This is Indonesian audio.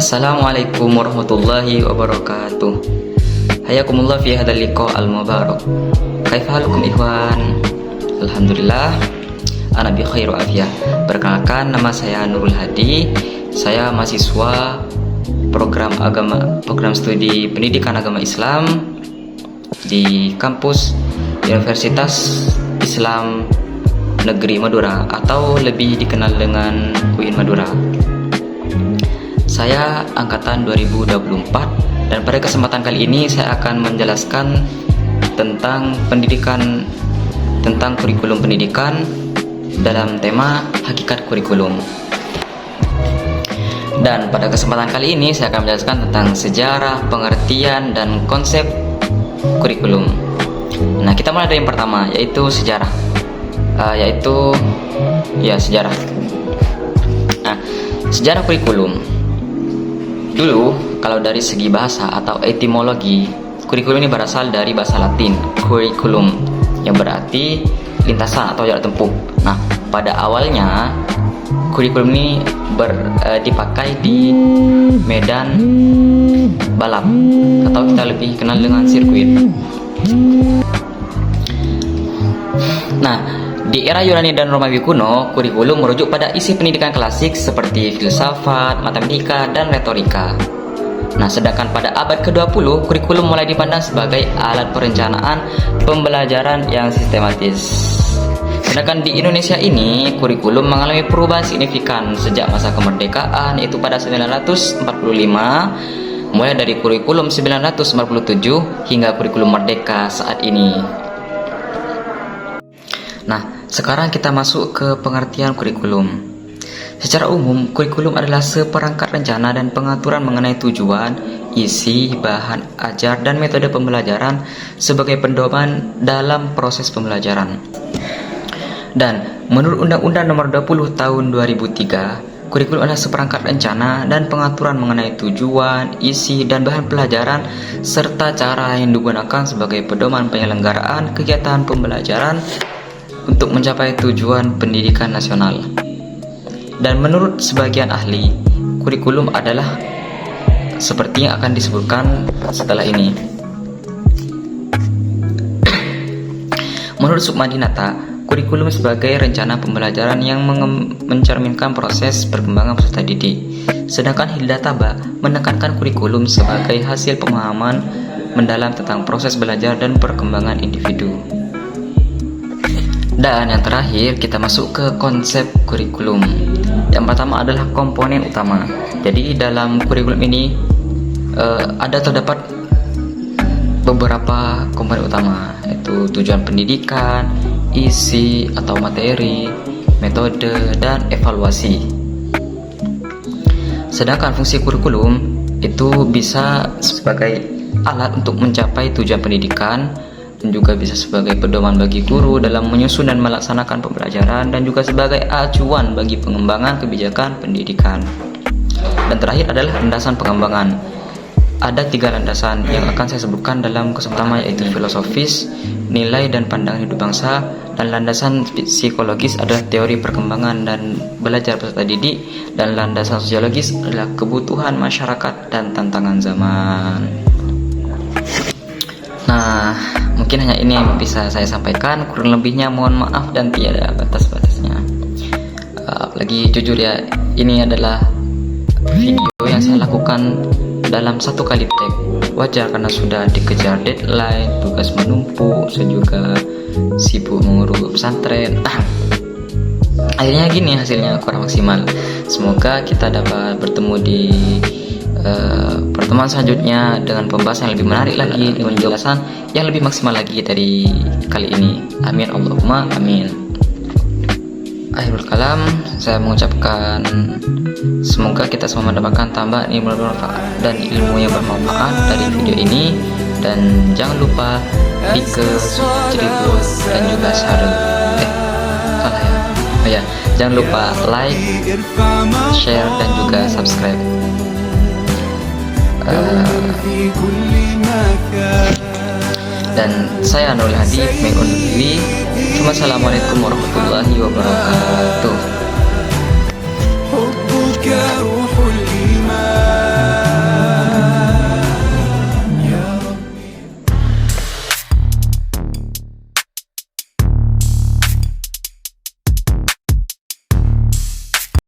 Assalamualaikum warahmatullahi wabarakatuh. Hayakumullah fi hadzal liqa al-mubarak. Kaifa halukum ikhwan? Alhamdulillah, ana bi khair wa afiyah. Perkenalkan, nama saya Nurul Hadi. Saya mahasiswa program studi pendidikan agama Islam di kampus Universitas Islam Negeri Madura atau lebih dikenal dengan UIN Madura. Saya angkatan 2024 dan pada kesempatan kali ini saya akan menjelaskan tentang kurikulum pendidikan dalam tema hakikat kurikulum. Dan pada kesempatan kali ini saya akan menjelaskan tentang sejarah, pengertian, dan konsep kurikulum. Nah, kita mulai dari yang pertama, yaitu sejarah. Sejarah. Nah, sejarah kurikulum. Dulu, kalau dari segi bahasa atau etimologi, kurikulum ini berasal dari bahasa Latin, curriculum, yang berarti lintasan atau jarak tempuh. Nah, pada awalnya kurikulum ini dipakai di medan balap atau kita lebih kenal dengan sirkuit. Nah, di era Yunani dan Romawi kuno, kurikulum merujuk pada isi pendidikan klasik seperti filsafat, matematika, dan retorika. Nah, sedangkan pada abad ke-20, kurikulum mulai dipandang sebagai alat perencanaan pembelajaran yang sistematis. Sedangkan di Indonesia ini, kurikulum mengalami perubahan signifikan sejak masa kemerdekaan, yaitu pada 1945, mulai dari kurikulum 1947 hingga kurikulum merdeka saat ini. Nah, sekarang kita masuk ke pengertian kurikulum. Secara umum, kurikulum adalah seperangkat rencana dan pengaturan mengenai tujuan, isi, bahan ajar, dan metode pembelajaran sebagai pedoman dalam proses pembelajaran. Dan menurut Undang-Undang Nomor 20 Tahun 2003, kurikulum adalah seperangkat rencana dan pengaturan mengenai tujuan, isi, dan bahan pelajaran serta cara yang digunakan sebagai pedoman penyelenggaraan kegiatan pembelajaran untuk mencapai tujuan pendidikan nasional. Dan menurut sebagian ahli, kurikulum adalah seperti yang akan disebutkan setelah ini. Menurut Sukmadinata, kurikulum sebagai rencana pembelajaran yang mencerminkan proses perkembangan peserta didik. Sedangkan Hildataba menekankan kurikulum sebagai hasil pemahaman mendalam tentang proses belajar dan perkembangan individu. Dan yang terakhir, kita masuk ke konsep kurikulum. Yang pertama adalah komponen utama. Jadi dalam kurikulum ini terdapat beberapa komponen utama, yaitu tujuan pendidikan, isi atau materi, metode, dan evaluasi. Sedangkan fungsi kurikulum itu bisa sebagai alat untuk mencapai tujuan pendidikan, dan juga bisa sebagai pedoman bagi guru dalam menyusun dan melaksanakan pembelajaran, dan juga sebagai acuan bagi pengembangan kebijakan pendidikan. Dan terakhir adalah landasan pengembangan. Ada 3 landasan yang akan saya sebutkan dalam kesempatan, yaitu filosofis, nilai dan pandangan hidup bangsa, dan landasan psikologis adalah teori perkembangan dan belajar peserta didik, dan landasan sosiologis adalah kebutuhan masyarakat dan tantangan zaman. Nah, mungkin hanya ini yang bisa saya sampaikan. Kurang lebihnya mohon maaf dan tiada batas-batasnya. Apalagi jujur ya, ini adalah video yang saya lakukan dalam 1 kali tag. Wajar karena sudah dikejar deadline, tugas menumpuk, saya juga sibuk mengurus pesantren. Akhirnya gini hasilnya, kurang maksimal. Semoga kita dapat bertemu di pertemuan selanjutnya dengan pembahasan yang lebih menarik lagi, dengan penjelasan yang lebih maksimal lagi dari kali ini. Amin Allahumma amin. Akhirul kalam, saya mengucapkan semoga kita semua mendapatkan tambahan ilmu bermanfaat dan ilmu yang bermanfaat dari video ini. Dan jangan lupa like, cerita, dan juga share. Jangan lupa like, share, dan juga subscribe. Dan saya Nurul Hadi mengundur diri. Wassalamualaikum warahmatullahi wabarakatuh.